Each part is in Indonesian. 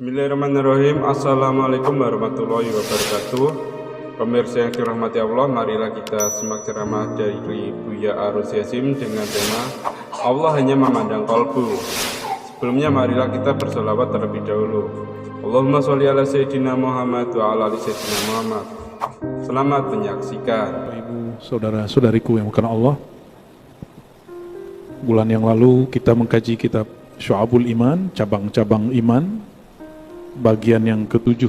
Bismillahirrahmanirrahim. Assalamualaikum warahmatullahi wabarakatuh. Pemirsa yang dirahmati Allah, marilah kita simak ceramah dari Buya Arus Yasim dengan tema Allah hanya memandang kalbu. Sebelumnya marilah kita berselawat terlebih dahulu. Allahumma sholli ala Sayyidina Muhammad wa ala ali Sayyidina Muhammad. Selamat menyaksikan. Ibu, saudara-saudariku yang bukan Allah, bulan yang lalu kita mengkaji kitab Syu'abul Iman, cabang-cabang iman, bagian yang ke-7,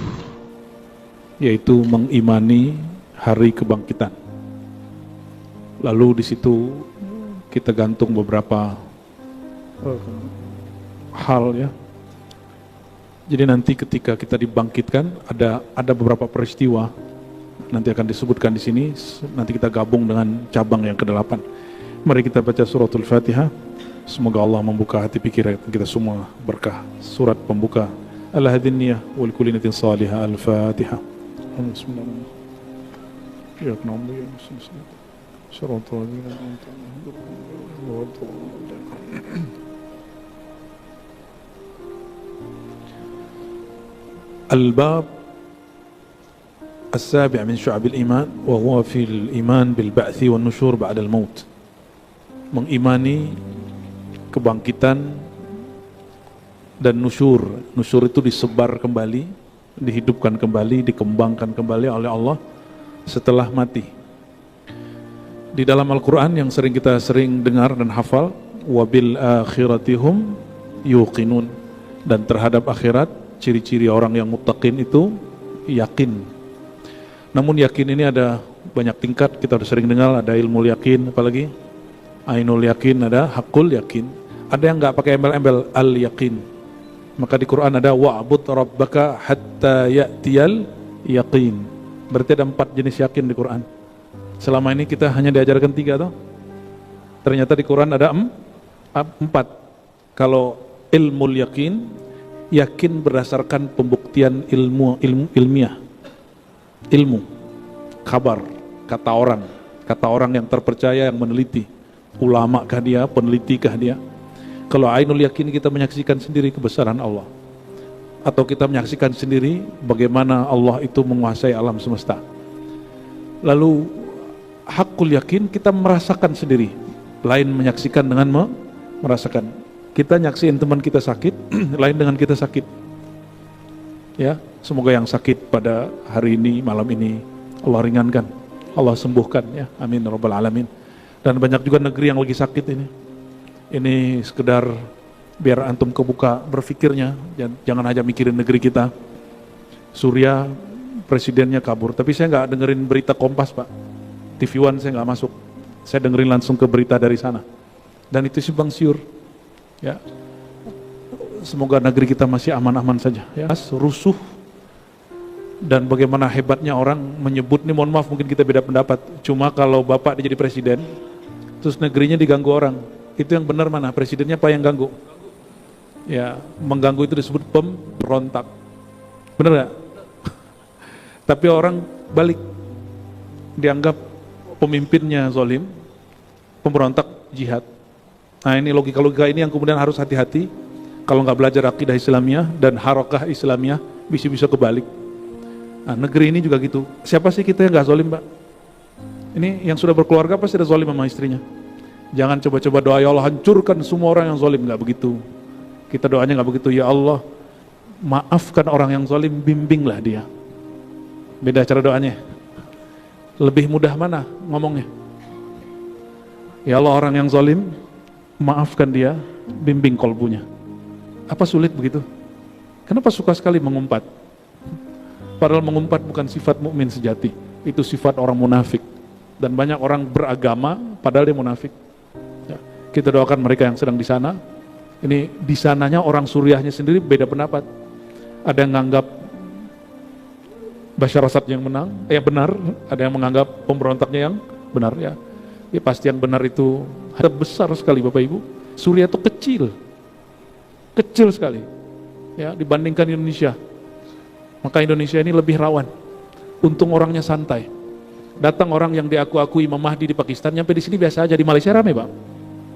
yaitu mengimani hari kebangkitan. Lalu di situ kita gantung beberapa hal ya. Jadi nanti ketika kita dibangkitkan ada beberapa peristiwa nanti akan disebutkan di sini. Nanti kita gabung dengan cabang yang ke-8. Mari kita baca suratul Fatihah. Semoga Allah membuka hati pikiran kita semua berkah. Surat pembuka ala hadin niyah wal kulli niyatin salihah. Al-Fatihah. Bismillahirrahmanirrahim. Ya na'budu wa nasta'in. Shiratal ladzina an'amta 'alaihim. Al-bab السابع من شعب الإيمان وهو في الإيمان بالبعث والنشور بعد الموت. Mengimani kebangkitan dan nusyur. Nusyur itu disebar kembali, dihidupkan kembali, dikembangkan kembali oleh Allah setelah mati. Di dalam Al-Quran yang kita sering dengar dan hafal, wabil akhiratihum yuqinun, dan terhadap akhirat ciri-ciri orang yang muttaqin itu yakin. Namun yakin ini ada banyak tingkat, kita sudah sering dengar, ada ilmu yakin, apalagi ainul yakin, ada hakul yakin, ada yang nggak pakai embel-embel al yakin. Maka di Quran ada wa'bud rabbaka hatta ya'tiyal yakin. Berarti ada 4 jenis yakin di Quran. Selama ini kita hanya diajarkan 3 toh. Ternyata di Quran ada 4. Kalau ilmu yakin, yakin berdasarkan pembuktian ilmiah. Ilmu, kabar, kata orang yang terpercaya, yang meneliti. Ulama kah dia, peneliti kah dia? Kalau ainul yakin, kita menyaksikan sendiri kebesaran Allah, atau kita menyaksikan sendiri bagaimana Allah itu menguasai alam semesta. Lalu hakul yakin, kita merasakan sendiri, lain menyaksikan dengan merasakan. Kita nyaksiin teman kita sakit, lain dengan kita sakit. Ya, semoga yang sakit pada hari ini, malam ini, Allah ringankan, Allah sembuhkan ya, amin rabbal alamin. Dan banyak juga negeri yang lagi sakit ini. Ini sekedar biar antum kebuka berfikirnya, jangan hanya mikirin negeri kita. Suriah presidennya kabur, tapi saya nggak dengerin berita Kompas Pak, TV One saya nggak masuk, saya dengerin langsung ke berita dari sana. Dan itu simpang siur, ya. Semoga negeri kita masih aman-aman saja ya. Rusuh, dan bagaimana hebatnya orang menyebut, nih mohon maaf mungkin kita beda pendapat, cuma kalau bapak dia jadi presiden terus negerinya diganggu orang, itu yang benar mana? Presidennya apa yang ganggu? Ya, mengganggu itu disebut pemberontak, benar gak? Tapi orang balik, dianggap pemimpinnya zalim, pemberontak jihad. Nah ini logika-logika ini yang kemudian harus hati-hati. Kalau nggak belajar akidah Islamiyah dan harakah Islamiyah, bisa-bisa kebalik. Nah, negeri ini juga gitu. Siapa sih kita yang nggak zalim, Pak? Ini yang sudah berkeluarga pasti ada zalim sama istrinya. Jangan coba-coba doa, ya Allah hancurkan semua orang yang zalim, nggak begitu. Kita doanya nggak begitu, ya Allah maafkan orang yang zalim, bimbinglah dia. Beda cara doanya. Lebih mudah mana ngomongnya? Ya Allah orang yang zalim, maafkan dia, bimbing kolbunya. Apa sulit begitu? Kenapa suka sekali mengumpat? Padahal mengumpat bukan sifat mukmin sejati, itu sifat orang munafik. Dan banyak orang beragama padahal dia munafik. Ya, kita doakan mereka yang sedang di sana. Ini di sananya orang Suriahnya sendiri beda pendapat. Ada yang menganggap Bashar Assad yang benar, ada yang menganggap pemberontaknya yang benar ya. Ya pasti yang benar itu besar sekali Bapak Ibu. Suriah itu kecil sekali ya dibandingkan Indonesia. Maka Indonesia ini lebih rawan. Untung orangnya santai. Datang orang yang diaku-akui Imam Mahdi di Pakistan, nyampe di sini biasa aja. Di Malaysia rame Bang.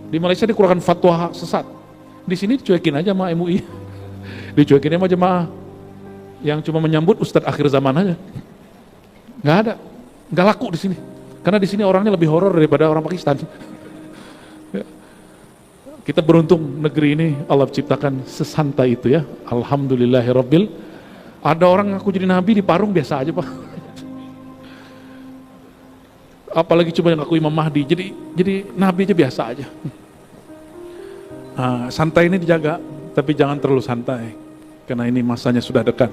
Di Malaysia dikeluarkan fatwa sesat. Di sini dicuekin aja sama MUI. Dicuekin sama jemaah. Yang cuma menyambut Ustadz akhir zaman aja. Nggak ada, nggak laku di sini. Karena di sini orangnya lebih horor daripada orang Pakistan. Ya. Kita beruntung negeri ini Allah ciptakan sesantai itu ya. Alhamdulillahirabbil. Ada orang ngaku jadi nabi di Parung biasa aja, Pak. Apalagi cuma yang ngaku Imam Mahdi. Jadi nabi aja biasa aja. Nah, santai ini dijaga, tapi jangan terlalu santai. Karena ini masanya sudah dekat.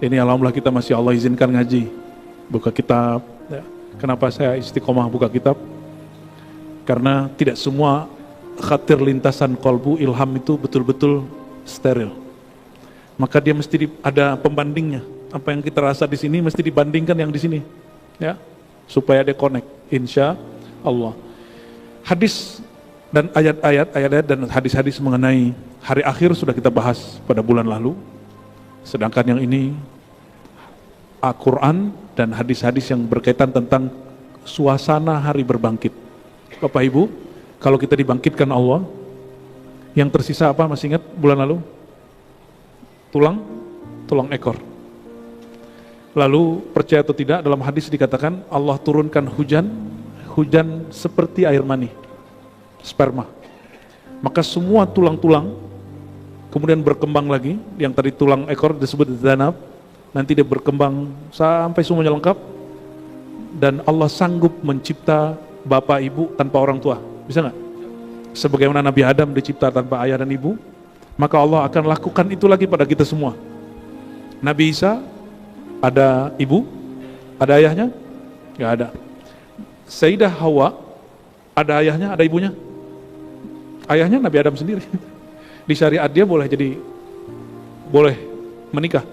Ini alhamdulillah kita masih Allah izinkan ngaji, buka kitab. Ya. Kenapa saya istiqomah buka kitab? Karena tidak semua khatir lintasan kolbu ilham itu betul-betul steril. Maka dia mesti ada pembandingnya. Apa yang kita rasa di sini mesti dibandingkan yang di sini, ya, supaya dia connect. Insya Allah. Hadis dan ayat-ayat dan hadis-hadis mengenai hari akhir sudah kita bahas pada bulan lalu. Sedangkan yang ini Al-Quran dan hadis-hadis yang berkaitan tentang suasana hari berbangkit. Bapak Ibu, kalau kita dibangkitkan Allah, yang tersisa apa? Masih ingat bulan lalu? Tulang ekor. Lalu percaya atau tidak, dalam hadis dikatakan Allah turunkan hujan seperti air mani, sperma. Maka semua tulang-tulang kemudian berkembang lagi. Yang tadi tulang ekor disebut zanab, nanti dia berkembang sampai semuanya lengkap. Dan Allah sanggup mencipta bapak ibu tanpa orang tua. Bisa nggak? Sebagaimana Nabi Adam dicipta tanpa ayah dan ibu, maka Allah akan lakukan itu lagi pada kita semua. Nabi Isa ada ibu, ada ayahnya? Nggak ada. Sayyidah Hawa ada ayahnya, ada ibunya? Ayahnya Nabi Adam sendiri. Di syariat dia boleh menikah.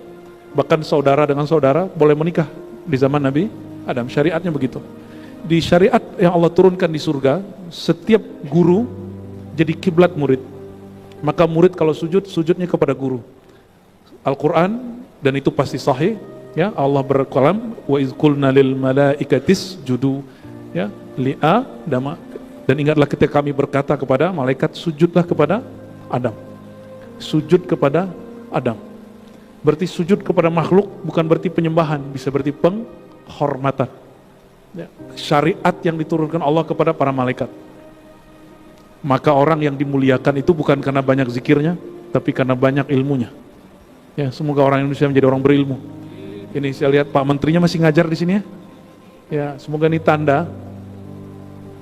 Bahkan saudara dengan saudara boleh menikah di zaman Nabi Adam. Syariatnya begitu. Di syariat yang Allah turunkan di surga, setiap guru jadi kiblat murid. Maka murid kalau sujud, sujudnya kepada guru. Al-Quran, dan itu pasti sahih, ya, Allah berkalam, wa iz qulna lil malaikatis judu, ya, li'a dama. Dan ingatlah ketika kami berkata kepada malaikat, sujudlah kepada Adam. Sujud kepada Adam. Berarti sujud kepada makhluk bukan berarti penyembahan, bisa berarti penghormatan. Ya, syariat yang diturunkan Allah kepada para malaikat. Maka orang yang dimuliakan itu bukan karena banyak zikirnya, tapi karena banyak ilmunya. Ya, semoga orang Indonesia menjadi orang berilmu. Ini saya lihat Pak Menterinya masih ngajar di sini ya. Ya, semoga ini tanda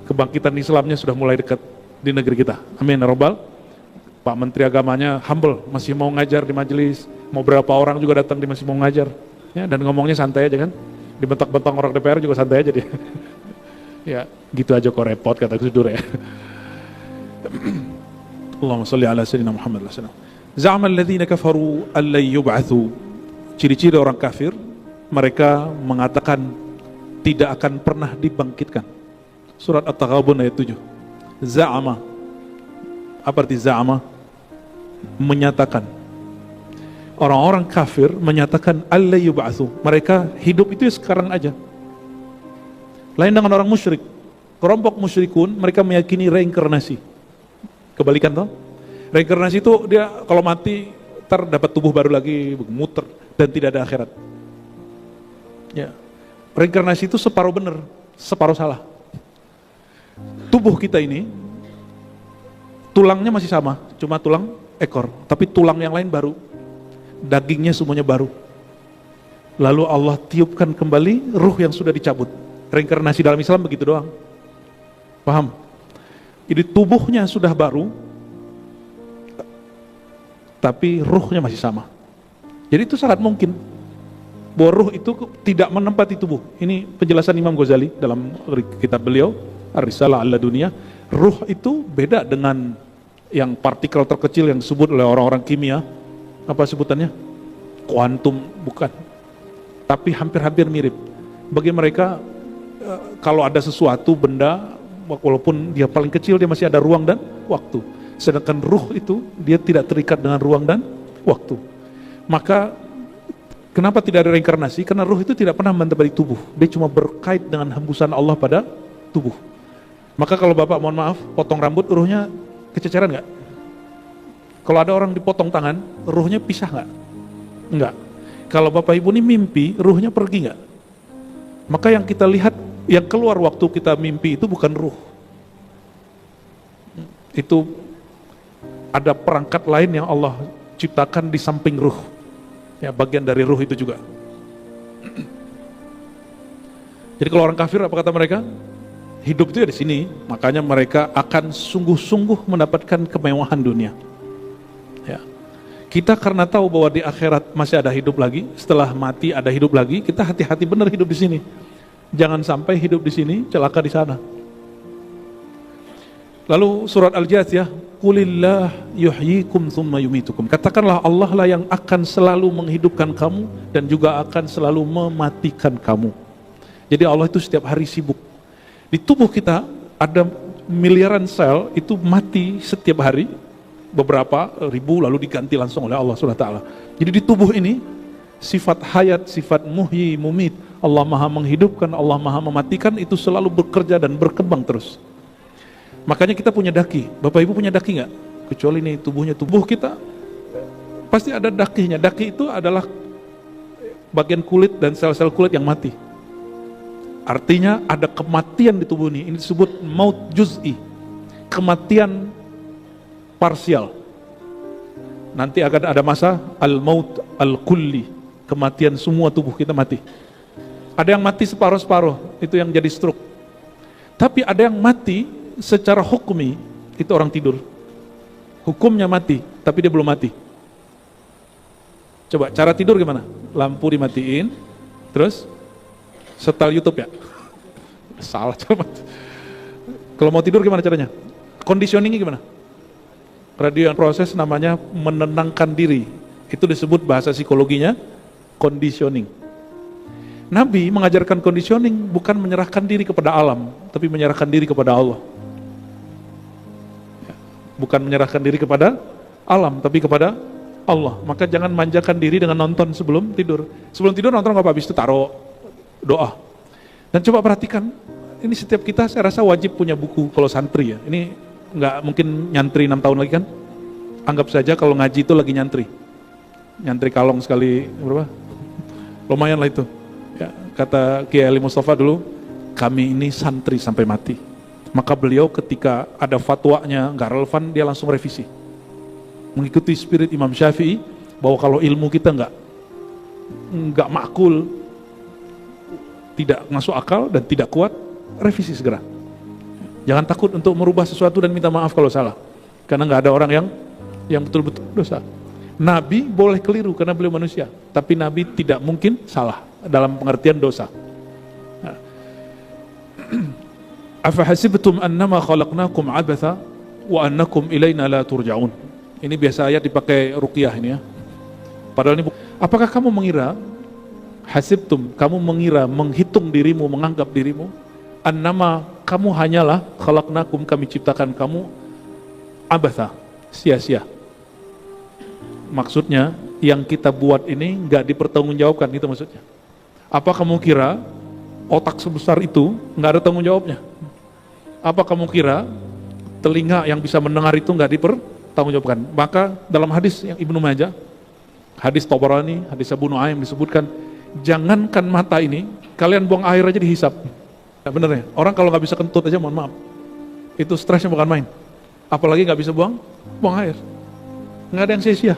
kebangkitan Islamnya sudah mulai dekat di negeri kita. Amin ya Rabbal. Pak Menteri Agamanya humble, masih mau ngajar di majelis. Mau berapa orang juga datang, dia masih mau ngajar. Ya, dan ngomongnya santai aja kan. Dibentak-bentak orang DPR juga santai aja dia. Ya, gitu aja kok repot kata Gus Dur ya. Allahumma shalli ala sayyidina Muhammad sallallahu alaihi wasallam. Za'ama alladhina kafaru allan yub'atsu. Ciri-ciri orang kafir, mereka mengatakan tidak akan pernah dibangkitkan. Surat At-Taghabun ayat 7. Za'ama. Apa arti za'ama? Menyatakan. Orang-orang kafir menyatakan allan yub'atsu. Mereka hidup itu sekarang aja. Lain dengan orang musyrik. Kelompok musyrikun mereka meyakini reinkarnasi. Kebalikan toh? Reinkarnasi itu dia kalau mati terdapat tubuh baru lagi, muter dan tidak ada akhirat. Ya. Reinkarnasi itu separuh benar, separuh salah. Tubuh kita ini tulangnya masih sama, cuma tulang ekor, tapi tulang yang lain baru. Dagingnya semuanya baru. Lalu Allah tiupkan kembali ruh yang sudah dicabut. Reinkarnasi dalam Islam begitu doang. Paham? Jadi tubuhnya sudah baru, tapi ruhnya masih sama. Jadi itu sangat mungkin bahwa ruh itu tidak menempati tubuh. Ini penjelasan Imam Ghazali dalam kitab beliau Ar-Risalah Al-Laduniyah. Ruh itu beda dengan yang partikel terkecil yang disebut oleh orang-orang kimia. Apa sebutannya? Kuantum, bukan. Tapi hampir-hampir mirip. Bagi mereka, kalau ada sesuatu, benda, walaupun dia paling kecil, dia masih ada ruang dan waktu. Sedangkan ruh itu, dia tidak terikat dengan ruang dan waktu. Maka, kenapa tidak ada reinkarnasi? Karena ruh itu tidak pernah menempati tubuh. Dia cuma berkait dengan hembusan Allah pada tubuh. Maka kalau Bapak, mohon maaf, potong rambut, ruhnya kececeran nggak? Kalau ada orang dipotong tangan, ruhnya pisah nggak? Enggak. Kalau Bapak Ibu ini mimpi, ruhnya pergi nggak? Maka yang kita lihat, yang keluar waktu kita mimpi itu bukan ruh. Itu ada perangkat lain yang Allah ciptakan di samping ruh. Ya, bagian dari ruh itu juga. Jadi kalau orang kafir, apa kata mereka? Hidup itu ya di sini, makanya mereka akan sungguh-sungguh mendapatkan kemewahan dunia. Ya. Kita karena tahu bahwa di akhirat masih ada hidup lagi, setelah mati ada hidup lagi, kita hati-hati benar hidup di sini. Jangan sampai hidup di sini, celaka di sana. Lalu surat Al-Jathiyah, Qulillah yuhyikum thumma yumitukum. Katakanlah Allah lah yang akan selalu menghidupkan kamu dan juga akan selalu mematikan kamu. Jadi Allah itu setiap hari sibuk. Di tubuh kita ada miliaran sel itu mati setiap hari, beberapa ribu lalu diganti langsung oleh Allah SWT. Jadi di tubuh ini sifat hayat, sifat muhyi, mumit, Allah maha menghidupkan, Allah maha mematikan itu selalu bekerja dan berkembang terus. Makanya kita punya daki. Bapak Ibu punya daki nggak? Kecuali ini tubuh kita pasti ada dakinya. Daki itu adalah bagian kulit dan sel-sel kulit yang mati. Artinya ada kematian di tubuh ini. Ini disebut maut juz'i, kematian parsial. Nanti akan ada masa al-maut al-kulli, kematian semua tubuh kita mati. Ada yang mati separuh-separuh, itu yang jadi stroke. Tapi ada yang mati secara hukmi, itu orang tidur. Hukumnya mati, tapi dia belum mati. Coba cara tidur gimana? Lampu dimatiin, terus setel YouTube ya? Salah cara. Kalau mau tidur gimana caranya? Conditioningnya gimana? Radio yang proses namanya menenangkan diri. Itu disebut bahasa psikologinya conditioning. Nabi mengajarkan conditioning bukan menyerahkan diri kepada alam, tapi menyerahkan diri kepada Allah. Bukan menyerahkan diri kepada alam, tapi kepada Allah. Maka jangan manjakan diri dengan nonton sebelum tidur. Sebelum tidur nonton nggak apa, habis itu taruh doa. Dan coba perhatikan, ini setiap kita saya rasa wajib punya buku kalau santri ya. Ini nggak mungkin nyantri 6 tahun lagi kan? Anggap saja kalau ngaji itu lagi nyantri. Nyantri kalong sekali berapa? Lumayan lah itu. Ya, kata Kiai Ali Mustafa dulu, kami ini santri sampai mati. Maka beliau ketika ada fatwanya nggak relevan, dia langsung revisi. Mengikuti spirit Imam Syafi'i bahwa kalau ilmu kita nggak makul, tidak masuk akal dan tidak kuat, revisi segera. Jangan takut untuk merubah sesuatu dan minta maaf kalau salah, karena nggak ada orang yang betul-betul dosa. Nabi boleh keliru karena beliau manusia, tapi Nabi tidak mungkin salah dalam pengertian dosa. Afahasibtum annama khalaqnakum abatha wa annakum ilaina la turja'un. Ini biasa ayat dipakai ruqyah ini ya. Padahal ini apakah kamu mengira, hasibtum, kamu mengira, menghitung dirimu, menganggap dirimu, annama, kamu hanyalah khalaqnakum, kami ciptakan kamu abatha, sia-sia. Maksudnya yang kita buat ini nggak dipertanggungjawabkan, itu maksudnya. Apa kamu kira otak sebesar itu nggak ada tanggung jawabnya? Apa kamu kira telinga yang bisa mendengar itu nggak dipertanggungjawabkan? Maka dalam hadis yang Ibnu Majah, hadis Tabarani, hadis Abu Nuaim disebutkan, jangankan mata ini, kalian buang air aja dihisap. Nah, bener ya, orang kalau nggak bisa kentut aja mohon maaf, itu stresnya bukan main. Apalagi nggak bisa buang air, nggak ada yang sia-sia.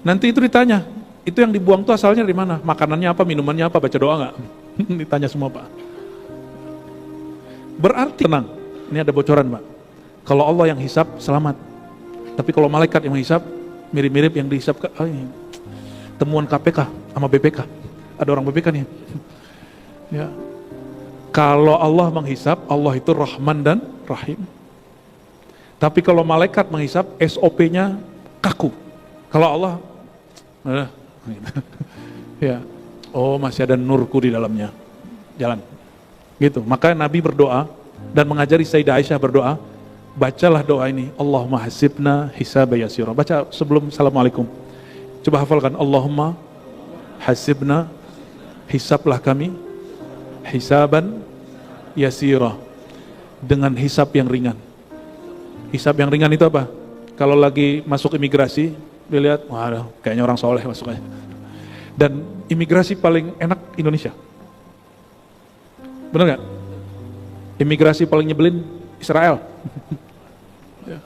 Nanti itu ditanya, itu yang dibuang tuh asalnya dari mana? Makanannya apa, minumannya apa, baca doa nggak? Ditanya semua Pak. Berarti tenang, ini ada bocoran Pak. Kalau Allah yang hisap selamat, tapi kalau malaikat yang menghisap mirip-mirip yang dihisap temuan KPK sama BPK. Ada orang BPK nih. Ya. Kalau Allah menghisap, Allah itu Rahman dan Rahim. Tapi kalau malaikat menghisap, SOP-nya kaku. Kalau Allah, ya, oh masih ada nurku di dalamnya, jalan. Gitu. Maka Nabi berdoa dan mengajari Sayyidah Aisyah berdoa, bacalah doa ini, Allahumma hasibna hisaba yasira. Baca sebelum Assalamualaikum. Coba hafalkan, Allahumma hasibna, hisablah kami, hisaban yasira, dengan hisab yang ringan. Hisab yang ringan itu apa? Kalau lagi masuk imigrasi, dilihat, wah kayaknya orang soleh masuknya. Dan imigrasi paling enak Indonesia. Benar nggak? Imigrasi paling nyebelin Israel. Ya.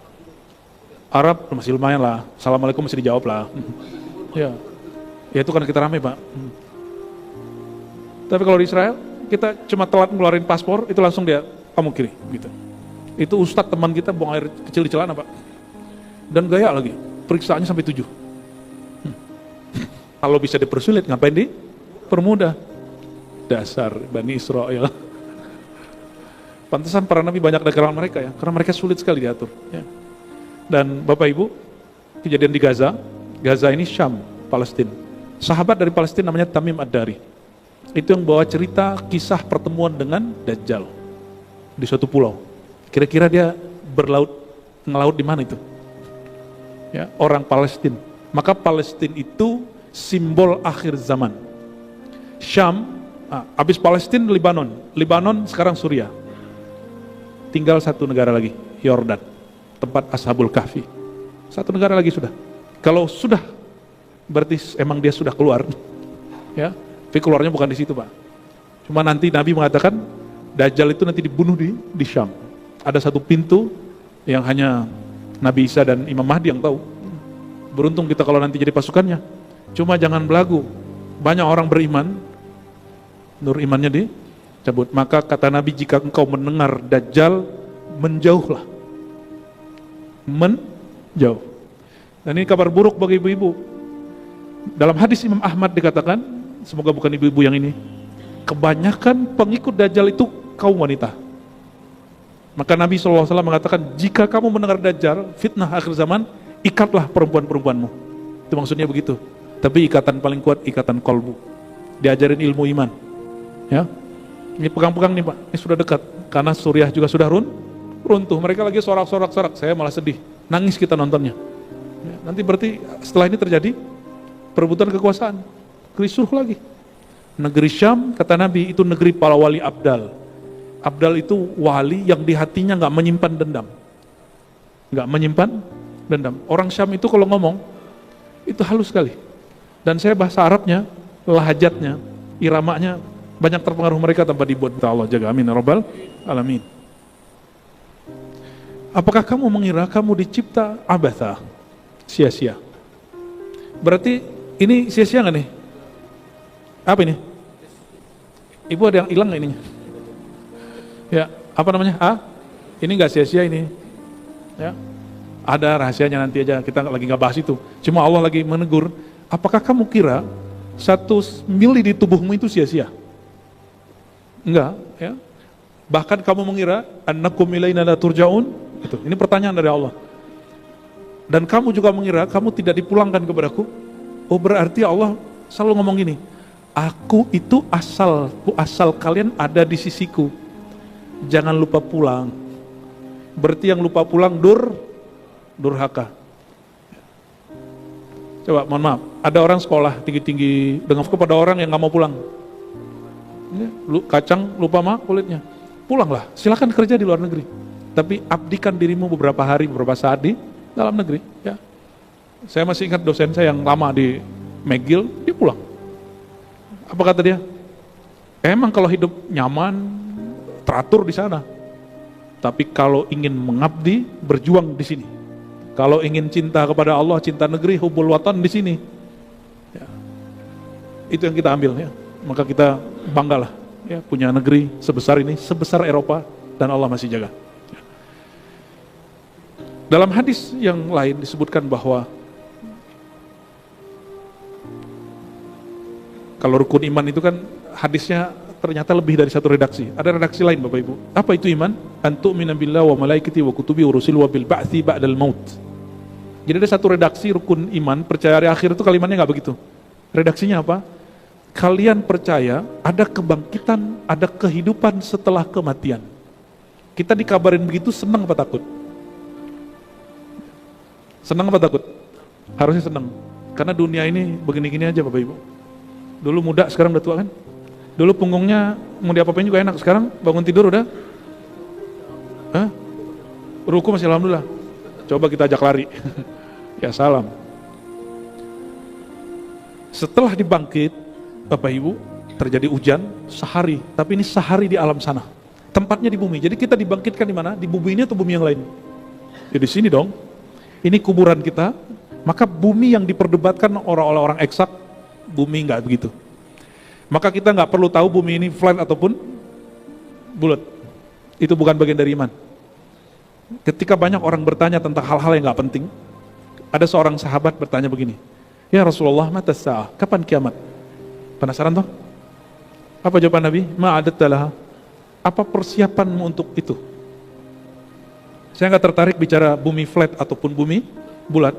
Arab masih lumayan lah, Assalamualaikum masih dijawab lah. Ya, ya itu karena kita ramai Pak. Tapi kalau di Israel, kita cuma telat ngeluarin paspor, itu langsung dia, kamu kiri, gitu. Itu ustadz teman kita buang air kecil di celana Pak. Dan gaya lagi, periksaannya sampai 7. Kalau bisa dipersulit, ngapain dipermudah? Dasar Bani Israel. Pantesan para nabi banyak dagangan mereka ya, karena mereka sulit sekali diatur. Ya. Dan Bapak Ibu, kejadian di Gaza, Gaza ini Syam, Palestina. Sahabat dari Palestina namanya Tamim Ad-Dari. Itu yang bawa cerita kisah pertemuan dengan Dajjal di suatu pulau. Kira-kira dia ngelaut di mana itu? Ya, orang Palestina. Maka Palestina itu simbol akhir zaman. Syam, habis Palestina Libanon. Libanon sekarang Suriah. Tinggal satu negara lagi, Yordan, tempat Ashabul Kahfi. Satu negara lagi sudah. Kalau sudah, berarti emang dia sudah keluar. Ya, tapi keluarnya bukan di situ Pak. Cuma nanti Nabi mengatakan Dajjal itu nanti dibunuh di Syam. Ada satu pintu yang hanya Nabi Isa dan Imam Mahdi yang tahu. Beruntung kita kalau nanti jadi pasukannya. Cuma jangan belagu. Banyak orang beriman, nur imannya dicabut. Maka kata Nabi, jika engkau mendengar Dajjal, menjauhlah. Menjauh. Dan ini kabar buruk bagi ibu-ibu. Dalam hadis Imam Ahmad dikatakan, semoga bukan ibu-ibu yang ini, kebanyakan pengikut Dajjal itu kaum wanita. Maka Nabi SAW mengatakan, jika kamu mendengar Dajjal, fitnah akhir zaman, ikatlah perempuan-perempuanmu. Itu maksudnya begitu. Tapi ikatan paling kuat, ikatan kolbu. Diajarin ilmu iman. Ya, ini pegang-pegang nih Pak, ini sudah dekat. Karena Suriah juga sudah runtuh. Mereka lagi sorak-sorak, saya malah sedih. Nangis kita nontonnya. Ya, nanti berarti setelah ini terjadi perebutan kekuasaan. Kerisruh lagi. Negeri Syam, kata Nabi, itu negeri para wali abdal. Abdal itu wali yang di hatinya nggak menyimpan dendam. Nggak menyimpan dendam. Orang Syam itu kalau ngomong, itu halus sekali. Dan saya bahasa Arabnya, lahajatnya, iramanya, banyak terpengaruh mereka tanpa dibuat. Allah jaga, amin, rabbal alamin. Apakah kamu mengira kamu dicipta abatha, sia-sia? Berarti ini sia-sia nggak nih? Apa ini? Ibu ada yang hilang nggak ininya? Ya, apa namanya? Ini nggak sia-sia ini. Ya, ada rahasianya nanti aja. Kita lagi nggak bahas itu. Cuma Allah lagi menegur. Apakah kamu kira 1 mili di tubuhmu itu sia-sia? Enggak, ya. Bahkan kamu mengira annakum ilaina la turja'un? Itu. Ini pertanyaan dari Allah. Dan kamu juga mengira kamu tidak dipulangkan kepadaku? Oh, berarti Allah selalu ngomong gini, aku itu asal kalian ada di sisiku. Jangan lupa pulang. Berarti yang lupa pulang durhaka. Coba, mohon maaf, ada orang sekolah tinggi-tinggi dengan kepada orang yang nggak mau pulang. Kacang lupa kulitnya. Pulanglah, silakan kerja di luar negeri. Tapi abdikan dirimu beberapa hari, beberapa saat di dalam negeri. Ya. Saya masih ingat dosen saya yang lama di McGill, dia pulang. Apa kata dia? Emang kalau hidup nyaman, teratur di sana. Tapi kalau ingin mengabdi, berjuang di sini. Kalau ingin cinta kepada Allah, cinta negeri, hubul watan di sini. Ya. Itu yang kita ambil ya. Maka kita banggalah ya, punya negeri sebesar ini, sebesar Eropa, dan Allah masih jaga. Ya. Dalam hadis yang lain disebutkan bahwa kalau rukun iman itu kan hadisnya ternyata lebih dari satu redaksi. Ada redaksi lain Bapak Ibu. Apa itu iman? Antu'mina billah wa malaikati wa kutubi wa rusul wa bil ba'thi ba'dal maut. Jadi ada satu redaksi rukun iman, percaya hari akhir itu kalimatnya nggak begitu. Redaksinya apa? Kalian percaya ada kebangkitan, ada kehidupan setelah kematian. Kita dikabarin begitu, senang apa takut? Senang apa takut? Harusnya senang. Karena dunia ini begini-gini aja Bapak Ibu. Dulu muda, sekarang udah tua kan? Dulu punggungnya mau diapa-apain juga enak, sekarang bangun tidur udah ruku masih alhamdulillah. Coba kita ajak lari. Ya salam. Setelah dibangkit, Bapak Ibu, terjadi hujan sehari, tapi ini sehari di alam sana. Tempatnya di bumi. Jadi kita dibangkitkan di mana? Di bumi ini atau bumi yang lain? Ya di sini dong. Ini kuburan kita. Maka bumi yang diperdebatkan orang-orang eksak, bumi nggak begitu. Maka kita nggak perlu tahu bumi ini flat ataupun bulat. Itu bukan bagian dari iman. Ketika banyak orang bertanya tentang hal-hal yang nggak penting, ada seorang sahabat bertanya begini, ya Rasulullah, mata sa'ah, kapan kiamat? Penasaran toh? Apa jawaban Nabi? Ma'adattalah. Apa persiapanmu untuk itu? Saya nggak tertarik bicara bumi flat ataupun bumi bulat.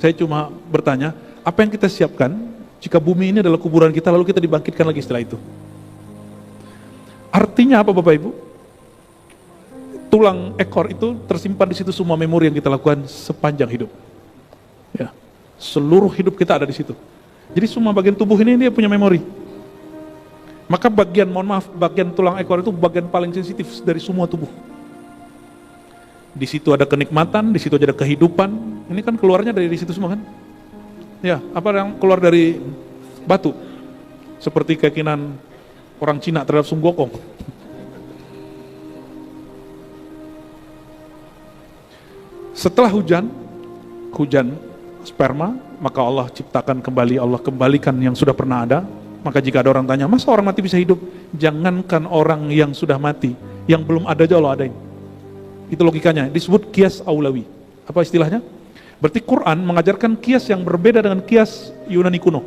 Saya cuma bertanya, apa yang kita siapkan jika bumi ini adalah kuburan kita lalu kita dibangkitkan lagi setelah itu? Artinya apa Bapak Ibu? Tulang ekor itu tersimpan di situ semua memori yang kita lakukan sepanjang hidup. Ya, seluruh hidup kita ada di situ. Jadi semua bagian tubuh ini dia punya memori. Maka bagian, bagian tulang ekor itu bagian paling sensitif dari semua tubuh. Di situ ada kenikmatan, di situ ada kehidupan. Ini kan keluarnya dari situ semua kan? Ya, apa yang keluar dari batu? Seperti keyakinan orang Cina terhadap Sun Gokong. Setelah hujan sperma, maka Allah ciptakan kembali, Allah kembalikan yang sudah pernah ada. Maka jika ada orang tanya, masa orang mati bisa hidup? Jangankan orang yang sudah mati, yang belum ada aja Allah adain. Itu logikanya, disebut kias aulawi. Apa istilahnya? Berarti Quran mengajarkan kias yang berbeda dengan kias Yunani kuno.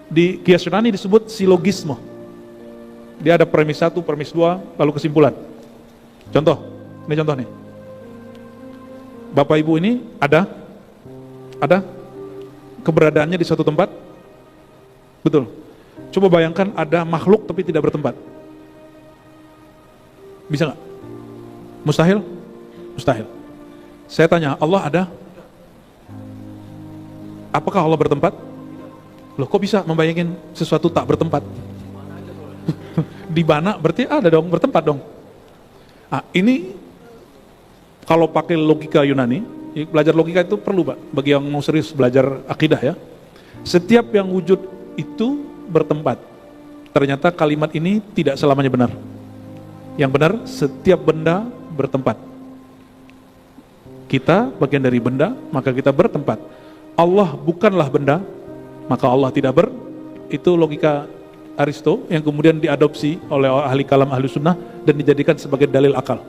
Di kias Yunani disebut silogisme. Dia ada premis 1, premis 2, lalu kesimpulan. Contoh, ini contoh nih. Bapak Ibu ini ada keberadaannya di suatu tempat. Betul. Coba bayangkan ada makhluk tapi tidak bertempat. Bisa nggak? Mustahil? Mustahil. Saya tanya, Allah ada? Apakah Allah bertempat? Loh kok bisa membayangin sesuatu tak bertempat? Di mana berarti ada dong, bertempat dong. Ah, ini kalau pakai logika Yunani, belajar logika itu perlu Pak, bagi yang mau serius belajar akidah ya. Setiap yang wujud itu bertempat. Ternyata kalimat ini tidak selamanya benar. Yang benar, setiap benda bertempat. Kita bagian dari benda, maka kita bertempat. Allah bukanlah benda, maka Allah tidak itu logika Aristo yang kemudian diadopsi oleh ahli kalam ahli sunnah dan dijadikan sebagai dalil akal.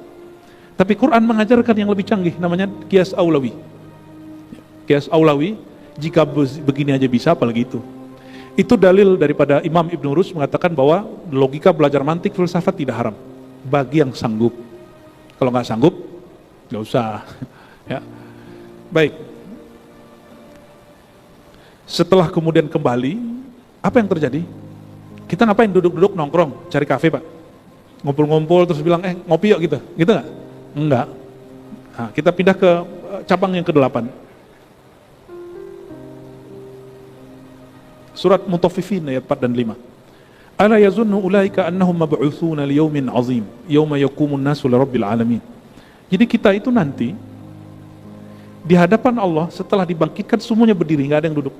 Tapi Quran mengajarkan yang lebih canggih, namanya kias aulawi. Kias aulawi, jika begini aja bisa, apalagi itu. Itu dalil daripada Imam Ibn Rus mengatakan bahwa logika belajar mantik filsafat tidak haram bagi yang sanggup. Kalau nggak sanggup, nggak usah. Ya, baik. Setelah kemudian kembali, apa yang terjadi? Kita ngapain? Duduk-duduk nongkrong, cari kafe Pak, ngumpul-ngumpul terus bilang ngopi yuk gitu nggak? Enggak. Nah, kita pindah ke cabang yang ke-8. Surat Mutaffifin ayat 4 dan 5. Ala yazunnu ulaika annahum mab'utsuna liyaumin 'azim, yauma yaqumun nasu lirabbil alamin. Jadi kita itu nanti di hadapan Allah setelah dibangkitkan semuanya berdiri, nggak ada yang duduk,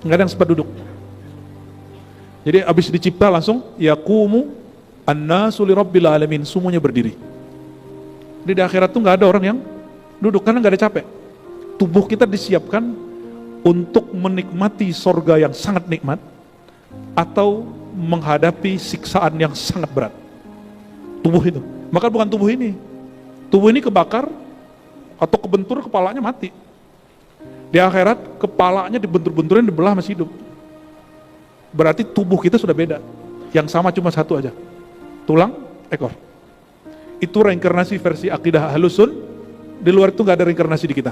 nggak ada yang sempat duduk. Jadi habis dicipta langsung yaqumu an-nasu lirabbil alamin, semuanya berdiri. Di akhirat tuh nggak ada orang yang duduk karena nggak ada capek. Tubuh kita disiapkan untuk menikmati sorga yang sangat nikmat atau menghadapi siksaan yang sangat berat. Tubuh itu, maka bukan tubuh ini. Tubuh ini kebakar atau kebentur, kepalanya mati. Di akhirat kepalanya dibentur-benturin, dibelah masih hidup. Berarti tubuh kita sudah beda. Yang sama cuma satu aja, tulang ekor. Itu reinkarnasi versi akidah Ahlussun. Di luar itu nggak ada reinkarnasi di kita.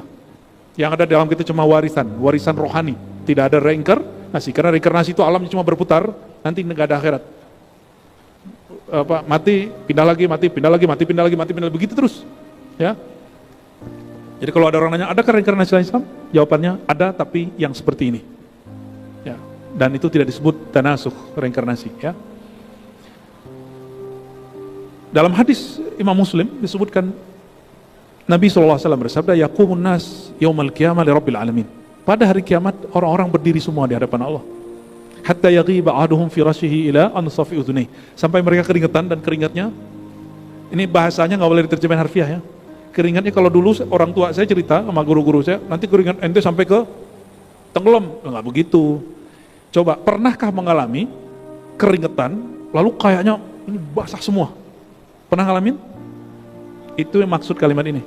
Yang ada dalam kita cuma warisan rohani. Tidak ada reinkarnasi, karena reinkarnasi itu alamnya cuma berputar, nanti nggak ada akhirat. Mati, pindah lagi, mati, pindah lagi, mati, pindah lagi, mati, pindah lagi, begitu terus. Ya. Jadi kalau ada orang nanya, adakah reinkarnasi dalam Islam? Jawabannya ada, tapi yang seperti ini. Ya. Dan itu tidak disebut tanasukh, reinkarnasi. Ya. Dalam hadis Imam Muslim disebutkan Nabi SAW bersabda, yaqumun nas yaumal qiyamah li rabbil alamin. Pada hari kiamat orang-orang berdiri semua di hadapan Allah. Hatta yaghiba ahaduhum fi rasyihi ila ansafi udhunayhi. Sampai mereka keringetan dan keringatnya, ini bahasanya nggak boleh diterjemahin harfiah ya. Keringatnya kalau dulu orang tua saya cerita sama guru-guru saya, nanti keringat ente sampai ke tenggelam. Nggak begitu. Coba, pernahkah mengalami keringetan lalu kayaknya ini basah semua? Pernah ngalamin? Itu yang maksud kalimat ini.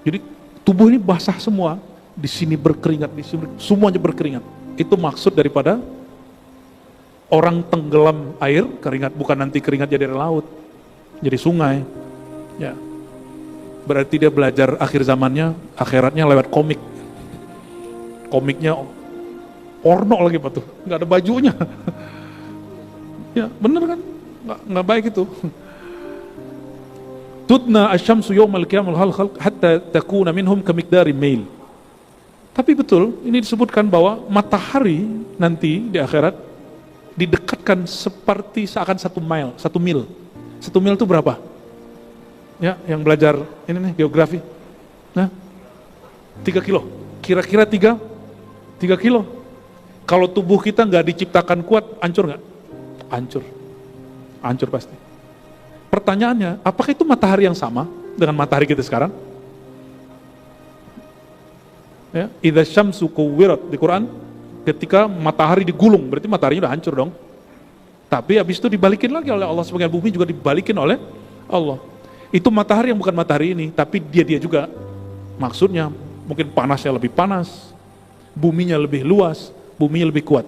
Jadi tubuh ini basah semua, di sini berkeringat, di sini semuanya berkeringat. Itu maksud daripada orang tenggelam air keringat, bukan nanti keringat jadi air laut, jadi sungai. Ya, berarti dia belajar akhir zamannya, akhiratnya lewat komik. Komiknya porno lagi Pak tuh, nggak ada bajunya. Ya bener kan, nggak baik itu. Tudna asyamsu yawmal qiyamah khalq hatta takuna minhum kamiqdari mail. Tapi betul, ini disebutkan bahwa matahari nanti di akhirat didekatkan seperti seakan 1 mil. 1 mil itu berapa? Ya, yang belajar ini nih geografi. Nah, 3 kilo. Kira-kira 3 kilo. Kalau tubuh kita nggak diciptakan kuat, hancur nggak? Hancur pasti. Pertanyaannya, apakah itu matahari yang sama dengan matahari kita sekarang? Ya, idza syamsu kuwirat di Quran, ketika matahari digulung, berarti mataharinya udah hancur dong. Tapi habis itu dibalikin lagi oleh Allah, sebagian bumi juga dibalikin oleh Allah. Itu matahari yang bukan matahari ini, tapi dia juga. Maksudnya mungkin panasnya lebih panas, buminya lebih luas, buminya lebih kuat.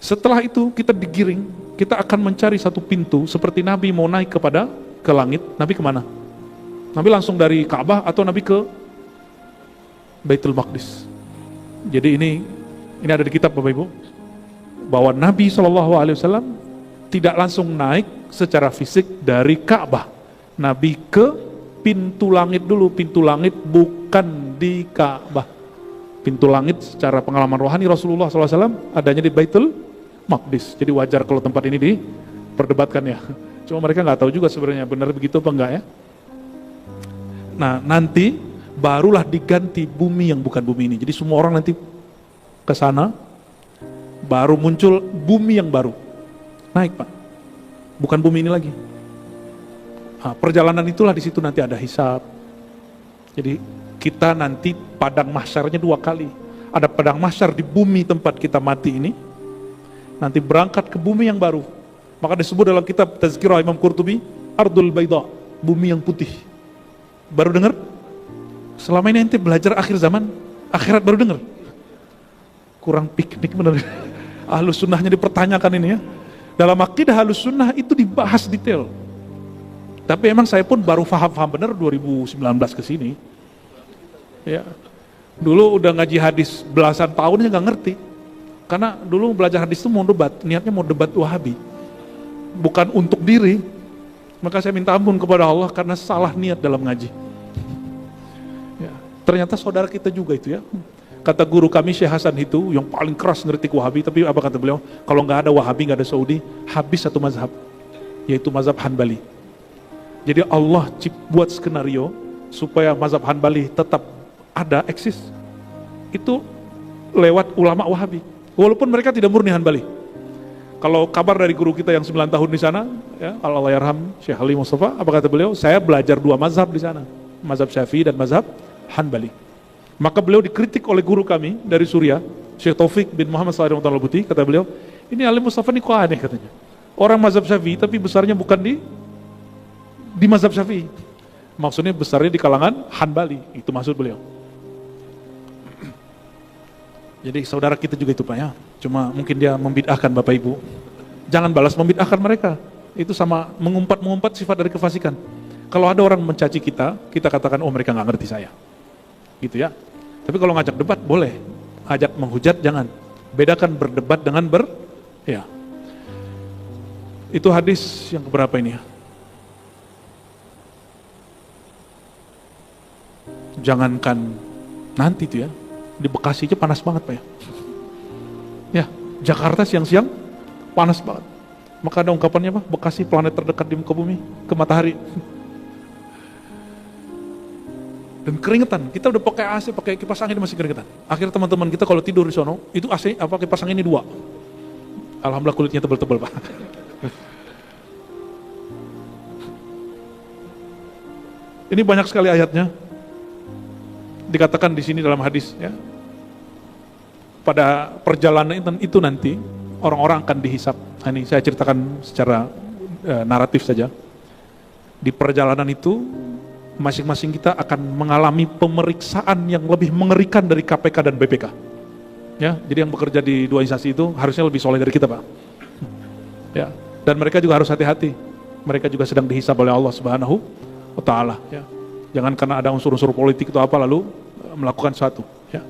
Setelah itu kita digiring, kita akan mencari satu pintu, seperti Nabi mau naik ke langit. Nabi kemana? Nabi langsung dari Ka'bah atau Nabi ke Baitul Maqdis? Jadi ini ada di kitab Bapak Ibu, bahwa Nabi SAW tidak langsung naik secara fisik dari Ka'bah. Nabi ke pintu langit dulu. Pintu langit bukan di Ka'bah. Pintu langit secara pengalaman rohani Rasulullah SAW adanya di Baitul Maqdis. Jadi wajar kalau tempat ini diperdebatkan ya. Cuma mereka nggak tahu juga sebenarnya benar begitu apa enggak ya. Nah nanti barulah diganti bumi yang bukan bumi ini. Jadi semua orang nanti ke sana, baru muncul bumi yang baru. Naik Pak, bukan bumi ini lagi. Nah, perjalanan itulah di situ nanti ada hisab. Jadi kita nanti padang mahsyarnya 2 kali. Ada padang mahsyar di bumi tempat kita mati ini, nanti berangkat ke bumi yang baru. Maka disebut dalam kitab Tazkirah Imam Qurtubi, Ardul Baida, bumi yang putih. Baru dengar? Selama ini ente belajar akhir zaman, akhirat baru dengar. Kurang piknik bener. Ahlus sunnahnya dipertanyakan ini ya. Dalam akidah Ahlus sunnah itu dibahas detail. Tapi emang saya pun baru paham benar 2019 ke sini. Ya. Dulu udah ngaji hadis belasan tahunnya nggak ngerti. Karena dulu belajar hadis itu mau debat, niatnya mau debat Wahabi. Bukan untuk diri. Maka saya minta ampun kepada Allah karena salah niat dalam ngaji. Ya. Ternyata saudara kita juga itu ya. Kata guru kami Syekh Hasan itu yang paling keras ngerti Wahabi, tapi apa kata beliau? Kalau nggak ada Wahabi, nggak ada Saudi, habis satu mazhab, yaitu mazhab Hanbali. Jadi Allah buat skenario supaya mazhab Hanbali tetap ada, eksis. Itu lewat ulama Wahabi. Walaupun mereka tidak murni Hanbali. Kalau kabar dari guru kita yang 9 tahun di sana, ya, Allahyarham Syekh Ali Mustafa, apa kata beliau? Saya belajar 2 mazhab di sana, mazhab Syafi'i dan mazhab Hanbali. Maka beliau dikritik oleh guru kami dari Suriah, Syekh Taufik bin Muhammad SAW, kata beliau, ini Ali Mustafa ini kok aneh katanya. Orang mazhab Syafi'i tapi besarnya bukan di mazhab Syafi'i. Maksudnya besarnya di kalangan Hanbali, itu maksud beliau. Jadi saudara kita juga itu Pak ya, cuma mungkin dia membid'ahkan Bapak Ibu. Jangan balas membid'ahkan mereka, itu sama mengumpat sifat dari kefasikan. Kalau ada orang mencaci kita katakan, oh mereka nggak ngerti saya. Gitu ya. Tapi kalau ngajak debat boleh, ajak menghujat jangan. Bedakan berdebat dengan ya. Itu hadis yang keberapa ini ya? Jangankan nanti itu ya, di Bekasi aja panas banget Pak ya. Ya, Jakarta siang-siang panas banget. Maka ada ungkapannya Pak, Bekasi planet terdekat di muka bumi, ke matahari. Dan keringetan, kita udah pakai AC, pakai kipas angin masih keringetan. Akhirnya teman-teman kita kalau tidur di sono, itu AC apa kipas angin ini 2. Alhamdulillah kulitnya tebal-tebal, Pak. Ini banyak sekali ayatnya. Dikatakan di sini dalam hadis, ya. Pada perjalanan itu nanti orang-orang akan dihisap. Nah, ini saya ceritakan secara naratif saja. Di perjalanan itu masing-masing kita akan mengalami pemeriksaan yang lebih mengerikan dari KPK dan BPK. Ya, jadi yang bekerja di 2 instansi itu harusnya lebih soleh dari kita, Pak. Ya, dan mereka juga harus hati-hati. Mereka juga sedang dihisab oleh Allah Subhanahu wa taala, ya. Jangan karena ada unsur-unsur politik atau apa lalu melakukan sesuatu, ya.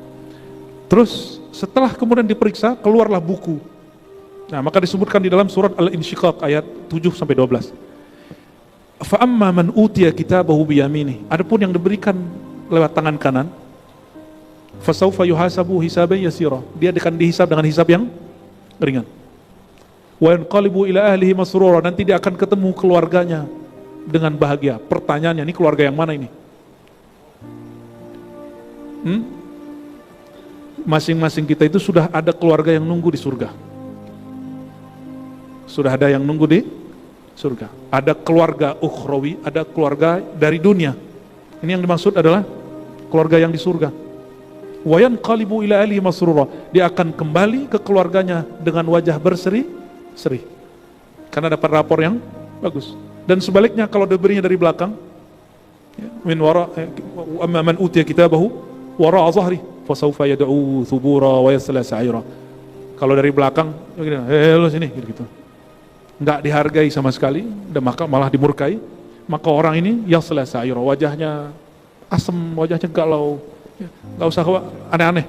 Terus setelah kemudian diperiksa, keluarlah buku. Nah, maka disebutkan di dalam surat Al-Insyiqaq ayat 7 sampai 12. Fa amma man utiya kitabahu biyamini. Adapun yang diberikan lewat tangan kanan, fasaufa yuhasabu hisaban yasira. Dia akan dihisab dengan hisab yang ringan. Wa yanqalibu ila ahlihi masrura. Nanti dia akan ketemu keluarganya dengan bahagia. Pertanyaannya, ini keluarga yang mana ini? Masing-masing kita itu sudah ada keluarga yang nunggu di surga. Sudah ada yang nunggu di surga. Ada keluarga ukhrawi, ada keluarga dari dunia. Ini yang dimaksud adalah keluarga yang di surga. Wa yanqalibu ila ahlihi masrura. Dia akan kembali ke keluarganya dengan wajah berseri-seri. Karena dapat rapor yang bagus. Dan sebaliknya kalau diberinya dari belakang, min wara amma man utiya kitabahu wara zahri fasawfa yad'u thubura wa yasla sa'ira. Kalau dari belakang, lu sini gitu. Enggak dihargai sama sekali, dan maka malah dimurkai. Maka orang ini yasla sa'ira, wajahnya asem, wajahnya galau, enggak usah aneh-aneh.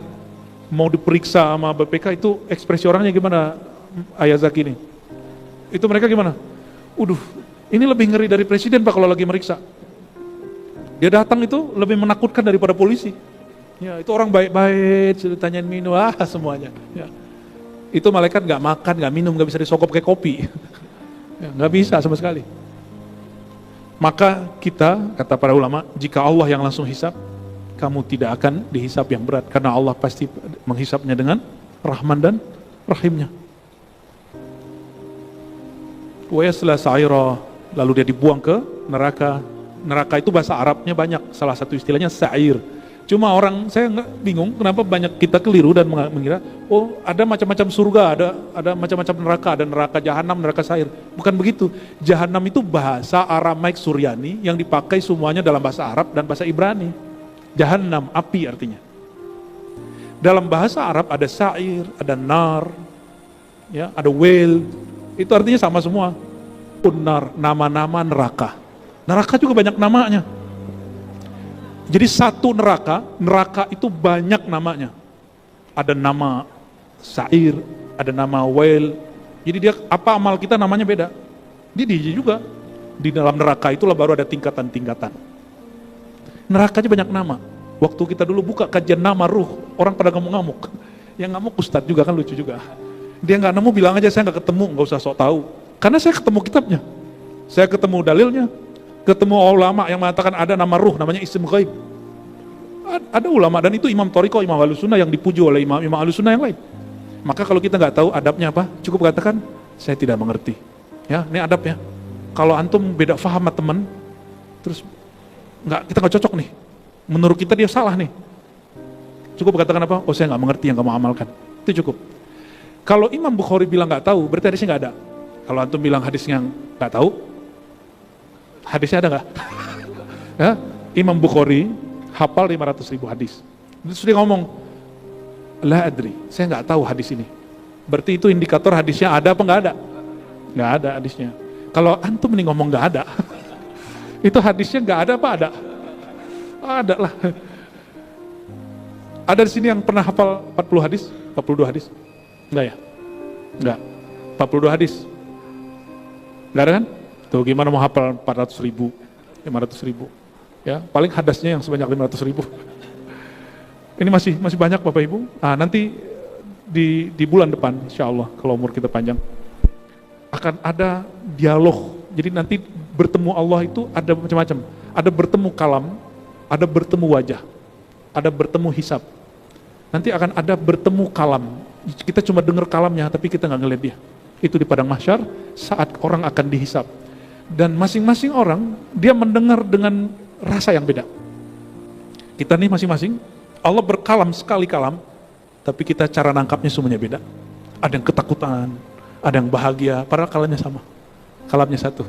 Mau diperiksa sama BPK itu ekspresi orangnya gimana? Ayah Zaki ini. Itu mereka gimana? Ini lebih ngeri dari presiden, Pak, kalau lagi meriksa. Dia datang itu lebih menakutkan daripada polisi. Ya, itu orang baik-baik, sudah tanyain minum, semuanya. Ya. Itu malaikat nggak makan, nggak minum, nggak bisa disogok kayak kopi. Ya, nggak bisa sama sekali. Maka kita, kata para ulama, jika Allah yang langsung hisab, kamu tidak akan dihisab yang berat. Karena Allah pasti menghisabnya dengan Rahman dan Rahimnya. Wa yasla sa'ira, lalu dia dibuang ke neraka. Neraka itu bahasa Arabnya banyak, salah satu istilahnya sa'ir. Cuma saya nggak bingung kenapa banyak kita keliru dan mengira, oh ada macam-macam surga, ada macam-macam neraka, ada neraka jahanam, neraka sa'ir. Bukan begitu. Jahanam itu bahasa Aramaik Suryani yang dipakai semuanya dalam bahasa Arab dan bahasa Ibrani. Jahanam, api artinya. Dalam bahasa Arab ada sa'ir, ada nar, ya, ada wel. Itu artinya sama semua. Unnar, nama-nama neraka. Neraka juga banyak namanya. Jadi satu neraka itu banyak namanya. Ada nama sa'ir, ada nama wel. Jadi dia apa amal kita namanya beda. Dia juga. Di dalam neraka itulah baru ada tingkatan-tingkatan. Nerakanya banyak nama. Waktu kita dulu buka kajian nama ruh, orang pada ngamuk-ngamuk. Yang ngamuk ustadz juga kan lucu juga. Dia nggak nemu bilang aja saya nggak ketemu, nggak usah sok tahu. Karena saya ketemu kitabnya, saya ketemu dalilnya, ketemu ulama yang mengatakan ada nama ruh, namanya isim ghaib. Ada ulama dan itu imam Thariqah, imam Ahlussunnah yang dipuji oleh imam Ahlussunnah yang lain. Maka kalau kita nggak tahu adabnya apa, cukup katakan saya tidak mengerti. Ya, ini adabnya. Kalau antum beda faham sama teman, terus kita nggak cocok nih. Menurut kita dia salah nih. Cukup katakan apa? Oh saya nggak mengerti yang kamu amalkan. Itu cukup. Kalau Imam Bukhari bilang nggak tahu, berarti hadisnya nggak ada. Kalau antum bilang hadisnya nggak tahu, hadisnya ada nggak? Ya, Imam Bukhari hafal 500.000 hadis. Terus dia ngomong, la adri, saya nggak tahu hadis ini. Berarti itu indikator hadisnya ada apa nggak ada? Nggak ada hadisnya. Kalau antum nih ngomong nggak ada, itu hadisnya nggak ada apa ada? Ada lah. Ada di sini yang pernah hafal 40 hadis, 42 hadis? Enggak ya? Enggak. 42 hadis. Enggak ada kan? Tuh gimana mau hafal 400.000, 500.000. Ya, paling hadasnya yang sebanyak 500.000. Ini masih banyak Bapak Ibu. Nah, nanti di bulan depan insya Allah kalau umur kita panjang akan ada dialog. Jadi nanti bertemu Allah itu ada macam-macam. Ada bertemu kalam, ada bertemu wajah, ada bertemu hisab. Nanti akan ada bertemu kalam. Kita cuma dengar kalamnya, tapi kita nggak ngeliat dia. Itu di padang mahsyar saat orang akan dihisab. Dan masing-masing orang dia mendengar dengan rasa yang beda. Kita nih masing-masing, Allah berkalam sekali kalam, tapi kita cara nangkapnya semuanya beda. Ada yang ketakutan, ada yang bahagia, padahal kalamnya sama. Kalamnya satu.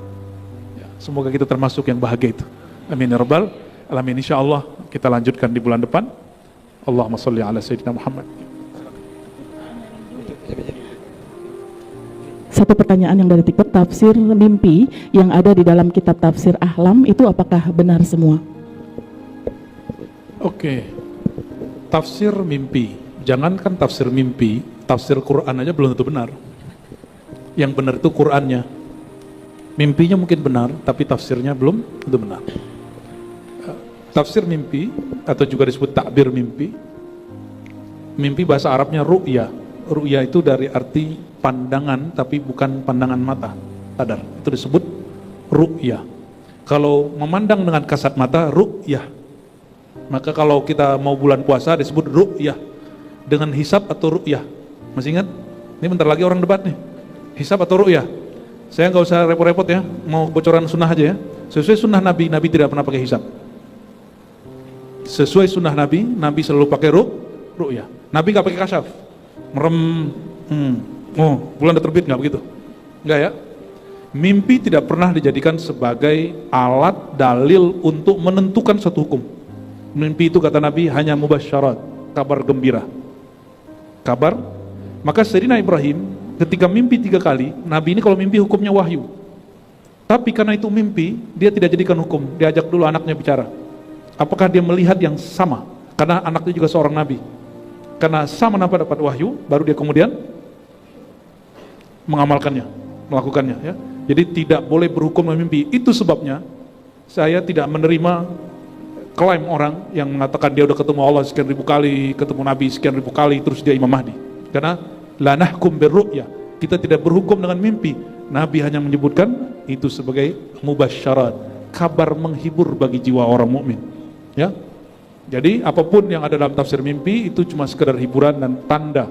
Ya, semoga kita termasuk yang bahagia itu. Amin ya rabbal alamin. Insyaallah kita lanjutkan di bulan depan. Allahumma sholli ala sayyidina Muhammad. Satu pertanyaan yang dari TikTok, tafsir mimpi yang ada di dalam kitab tafsir Ahlam itu apakah benar semua? Oke. Tafsir mimpi. Jangankan tafsir mimpi, tafsir Quran aja belum tentu benar. Yang benar itu Qurannya. Mimpinya mungkin benar, tapi tafsirnya belum tentu benar. Tafsir mimpi atau juga disebut takbir mimpi. Mimpi bahasa Arabnya ru'ya. Ru'ya itu dari arti pandangan tapi bukan pandangan mata. Sadar. Itu disebut ru'ya. Kalau memandang dengan kasat mata ru'ya. Maka kalau kita mau bulan puasa disebut ru'ya. Dengan hisab atau ru'ya. Masih ingat? Ini bentar lagi orang debat nih. Hisab atau ru'ya? Saya nggak usah repot-repot ya. Mau bocoran sunnah aja ya. Sesuai sunnah Nabi, Nabi tidak pernah pakai hisab. Sesuai sunnah Nabi, Nabi selalu pakai ru'ya. Nabi nggak pakai kasyaf, merem, bulan udah terbit, nggak begitu, nggak ya. Mimpi tidak pernah dijadikan sebagai alat dalil untuk menentukan suatu hukum. Mimpi itu kata Nabi hanya mubasyarat, kabar gembira, kabar. Maka Sayyidina Ibrahim ketika mimpi 3 kali, Nabi ini kalau mimpi hukumnya wahyu. Tapi karena itu mimpi, dia tidak jadikan hukum, diajak dulu anaknya bicara. Apakah dia melihat yang sama? Karena anaknya juga seorang nabi. Karena sama dapat wahyu, baru dia kemudian mengamalkannya, melakukannya. Ya. Jadi tidak boleh berhukum dengan mimpi. Itu sebabnya saya tidak menerima klaim orang yang mengatakan dia udah ketemu Allah sekian ribu kali, ketemu Nabi sekian ribu kali, terus dia Imam Mahdi. Karena la nahkum birru'ya, kita tidak berhukum dengan mimpi. Nabi hanya menyebutkan itu sebagai mubasyarat, kabar menghibur bagi jiwa orang mukmin. Ya, jadi apapun yang ada dalam tafsir mimpi itu cuma sekedar hiburan dan tanda,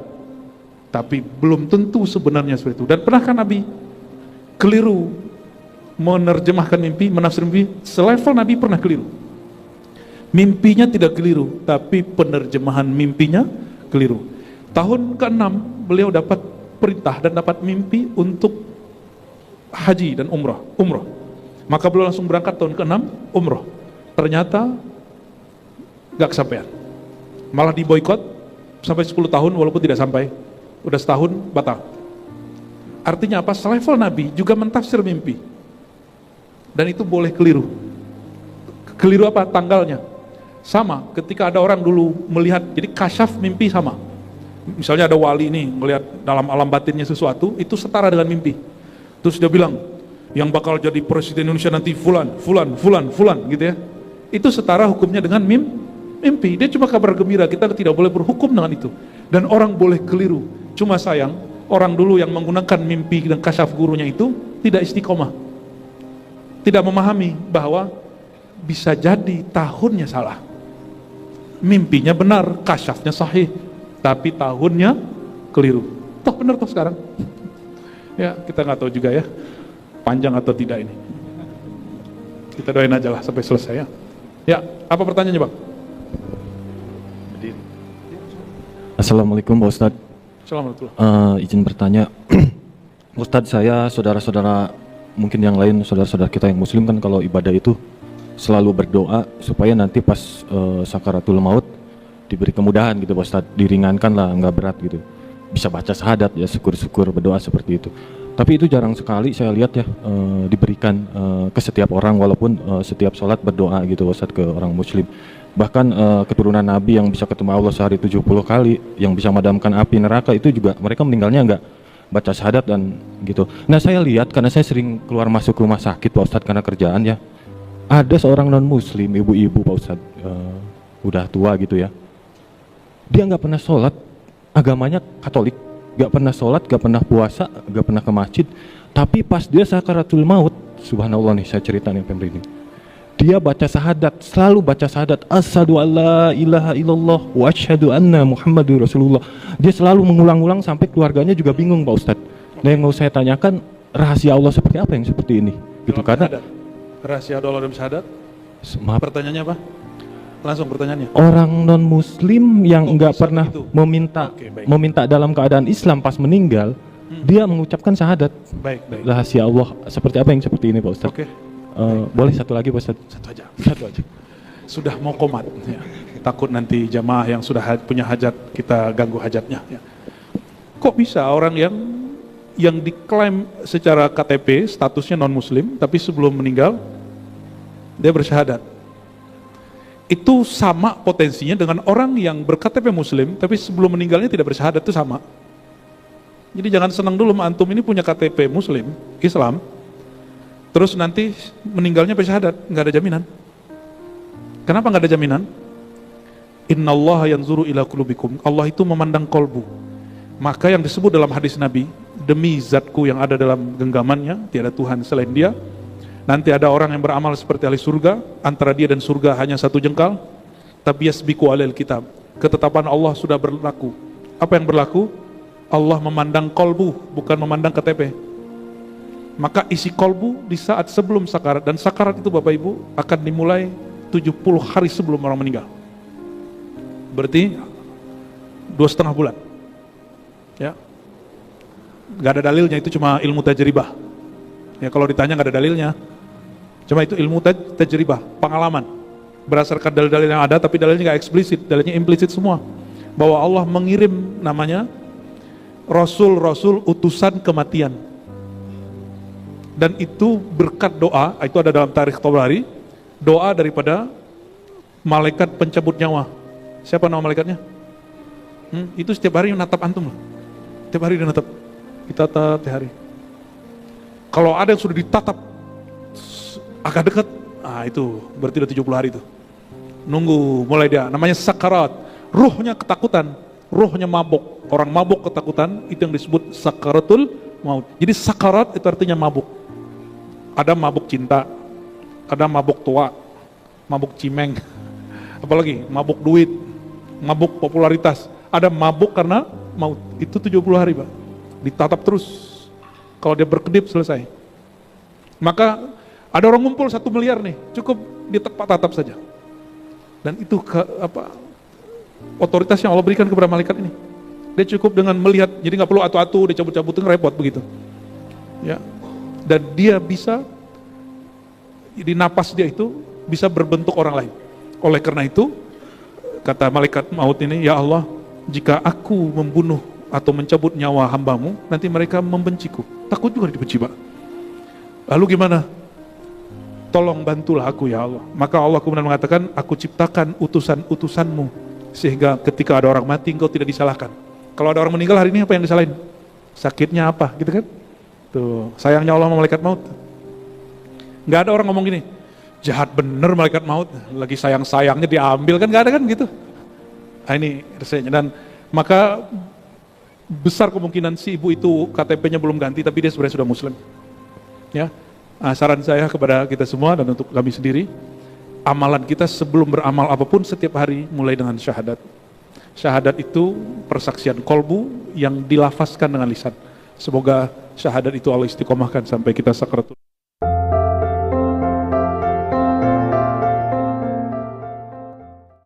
tapi belum tentu sebenarnya seperti itu. Dan pernahkah Nabi keliru menerjemahkan mimpi, menafsir mimpi? Selevel Nabi pernah keliru. Mimpinya tidak keliru, tapi penerjemahan mimpinya keliru. Tahun ke-6 beliau dapat perintah dan dapat mimpi untuk haji dan umrah. Maka beliau langsung berangkat tahun ke-6 umrah. Ternyata gak kesampaian, malah diboikot sampai 10 tahun walaupun tidak sampai, udah setahun batal. Artinya apa? Selevel Nabi juga mentafsir mimpi, dan itu boleh keliru. Keliru apa? Tanggalnya sama. Ketika ada orang dulu melihat, jadi kasyaf mimpi sama. Misalnya ada wali ini melihat dalam alam batinnya sesuatu, itu setara dengan mimpi. Terus dia bilang, yang bakal jadi presiden Indonesia nanti fulan gitu ya. Itu setara hukumnya dengan mimpi. Dia cuma kabar gembira, kita tidak boleh berhukum dengan itu. Dan orang boleh keliru. Cuma sayang, orang dulu yang menggunakan mimpi dan kasyaf gurunya itu tidak istiqomah. Tidak memahami bahwa bisa jadi tahunnya salah. Mimpinya benar, kasyafnya sahih, tapi tahunnya keliru. Toh benar toh sekarang. Ya, kita nggak tahu juga ya, panjang atau tidak ini. Kita doain aja lah sampai selesai ya. Ya, apa pertanyaannya Bang? Assalamualaikum Pak Ustadz. Assalamualaikum. Izin bertanya, Ustadz, saya saudara-saudara mungkin yang lain, saudara-saudara kita yang muslim kan kalau ibadah itu selalu berdoa supaya nanti pas sakaratul maut diberi kemudahan gitu Pak Ustadz, diringankan lah, nggak berat gitu. Bisa baca syahadat ya, syukur-syukur berdoa seperti itu. Tapi itu jarang sekali saya lihat ya diberikan ke setiap orang, walaupun setiap sholat berdoa gitu Ustadz ke orang muslim. Bahkan keturunan Nabi yang bisa ketemu Allah sehari 70 kali, yang bisa memadamkan api neraka, itu juga mereka meninggalnya enggak baca syahadat dan gitu. Nah saya lihat, karena saya sering keluar masuk rumah sakit Pak Ustadz karena kerjaan ya, ada seorang non muslim, ibu-ibu Pak Ustadz, udah tua gitu ya, dia nggak pernah sholat, agamanya Katolik, nggak pernah sholat, nggak pernah puasa, nggak pernah ke masjid, tapi pas dia sakaratul maut, subhanallah nih saya cerita nih pemberi ini, dia baca syahadat, selalu baca syahadat, asyhadu alla ilaha illallah wa asyhadu anna Muhammadur Rasulullah. Dia selalu mengulang-ulang sampai keluarganya juga bingung Pak Ustadz. Nah yang mau saya tanyakan, rahasia Allah seperti apa yang seperti ini? Gitu, karena rahasia Allah dalam syahadat. Maaf, Pertanyaannya apa? Langsung pertanyaannya. orang non muslim yang enggak bisa pernah begitu. meminta Oke, baik. meminta dalam keadaan Islam pas meninggal, dia mengucapkan syahadat. Baik. Rahasia Allah seperti apa yang seperti ini Pak Ustadz? Oke. Boleh satu lagi Pak Ustadz? Satu aja. Sudah mau komat. Ya. Takut nanti jamaah yang sudah punya hajat kita ganggu hajatnya. Ya. Kok bisa orang yang diklaim secara KTP statusnya non muslim tapi sebelum meninggal dia bersyahadat? Itu sama potensinya dengan orang yang berKTP muslim tapi sebelum meninggalnya tidak bersyahadat, itu sama. Jadi jangan senang dulu antum ini punya KTP muslim Islam terus nanti meninggalnya bersyahadat, nggak ada jaminan. Kenapa nggak ada jaminan? Innallaha yanzuru ila qulubikum. Allah itu memandang kolbu. Maka yang disebut dalam hadis Nabi, demi zatku yang ada dalam genggamannya, tiada Tuhan selain dia. Nanti ada orang yang beramal seperti ahli surga, antara dia dan surga hanya satu jengkal. Tapi yasbiqu alal kitab. Ketetapan Allah sudah berlaku. Apa yang berlaku? Allah memandang kolbu, bukan memandang KTP. Maka isi kolbu di saat sebelum sakarat, dan sakarat itu Bapak Ibu akan dimulai 70 hari sebelum orang meninggal. Berarti 2,5 bulan. Ya, nggak ada dalilnya, itu cuma ilmu tajribah. Ya kalau ditanya nggak ada dalilnya, cuma itu ilmu tajribah, pengalaman. Berdasarkan dalil-dalil yang ada, tapi dalilnya nggak eksplisit, dalilnya implisit semua. Bahwa Allah mengirim namanya Rasul-Rasul utusan kematian. Dan itu berkat doa, itu ada dalam tarikh Tabari, doa daripada malaikat pencabut nyawa. Siapa nama malaikatnya? Itu setiap hari menatap antum loh. Setiap hari dia natap. Ditatap tiap hari. Kalau ada yang sudah ditatap agak dekat, itu berarti udah 70 hari itu. Nunggu mulai dia, namanya sakarat. Ruhnya ketakutan, ruhnya mabuk. Orang mabuk ketakutan, itu yang disebut sakaratul maut. Jadi sakarat itu artinya mabuk. Ada mabuk cinta, ada mabuk tua, mabuk cimeng, apalagi mabuk duit, mabuk popularitas, ada mabuk karena maut. Itu 70 hari Pak, ditatap terus. Kalau dia berkedip selesai. Maka ada orang ngumpul 1 miliar nih, cukup ditatap saja. Dan itu otoritas yang Allah berikan kepada malaikat ini. Dia cukup dengan melihat, jadi nggak perlu atu-atu, dia cabut-cabut, repot begitu. Ya. Dan dia bisa, di napas dia itu bisa berbentuk orang lain. Oleh karena itu, kata malaikat maut ini, ya Allah, jika aku membunuh atau mencabut nyawa hambamu, nanti mereka membenciku. Takut juga dibenci Pak. Lalu gimana? Tolong bantulah aku ya Allah. Maka Allah kemudian mengatakan, aku ciptakan utusan-utusanmu, sehingga ketika ada orang mati, engkau tidak disalahkan. Kalau ada orang meninggal hari ini, apa yang disalahin? Sakitnya apa, gitu kan? Tuh, sayangnya Allah sama malaikat maut. Nggak ada orang ngomong gini, jahat bener malaikat maut, lagi sayang-sayangnya diambil, kan nggak ada kan gitu. Nah ini resenya. Dan maka besar kemungkinan si ibu itu KTP-nya belum ganti, tapi dia sebenarnya sudah muslim. Ya, saran saya kepada kita semua dan untuk kami sendiri, amalan kita sebelum beramal apapun setiap hari mulai dengan syahadat. Syahadat itu persaksian kolbu yang dilafazkan dengan lisan. Semoga syahadat itu Allah istiqomahkan sampai kita sakaratul